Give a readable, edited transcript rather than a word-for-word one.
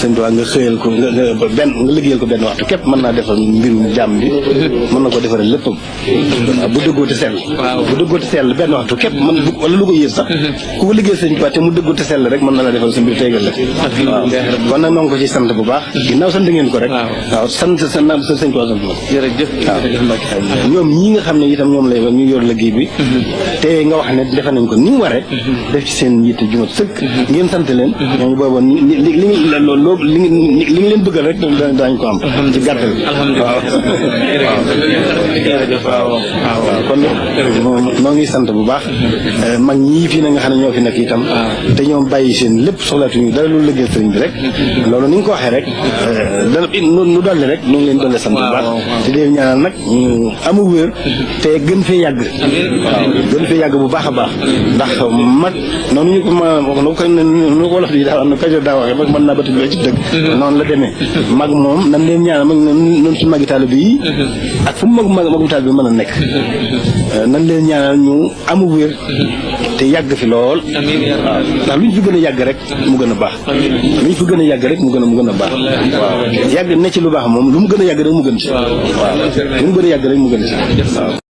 sëñ Tuubaa nga xëyal ko nga liggéeyal ko benn waxtu képp mën naa defal mbirum jàmm bi mën na ko defaral léppam waaw bu dëggoo te sell bu dëggoo te sell benn waxtu képp mën wala lu ko yées sax ku ko liggéeyal sëñ Tuubaa te mu dëggoo te sell rek mën na la defal sa mbir tegal la waaw kon nag noo ngi ko ci sant bu baax ginnaaw sant ngeen ko rek waaw sant sëñ Tuubaa sant na ko jërëjëf waaw ñoom ñii nga xam ne itam ñoom lay ñu yor liggéey bi te nga wax ne defe nañ ko ni mu waree def ci seen yitte jumat sëkk ngeen sant leen ñooñu booba li ngi leen bëggal rek daañu ko am ci gàttal waaw kon noo ngi sant bu baax mag ñii fii na nga xam ne ñoo fi nekk itam te ñoom bàyyi seen lépp soxlaatuñu dara lu liggéey sëriñ bi rek loolu ni nga ko waxee rek dana nu dolli rek nu ngi leen dolli sant bu baax te leen ñaanal nag ñu amu wér te gën fee yàgg waaw gën fee yàgg bu baax a baax ndax mag noonu ñu ko nu ko wolof di daal am na kajoor daa waxee mag mën naa bati ci dëgg noonu la demee mag moom nan leen ñaanal mag noonu suñu magi taalibe yi ak fu mu magum taalibe bi mën a nekk nan leen ñaanal ñu amu wér te yàgg fi lool waaw ndax lu ñu fi gën a yàgg rek mu gën a baax lu ñu fi gën a yàgg rek mu gën a baax waaw yàgg ne ci lu baax moom lu mu gën a yàgg rek mu gën ci waaw lu mu gën a yàgg rek mu gën ci waaw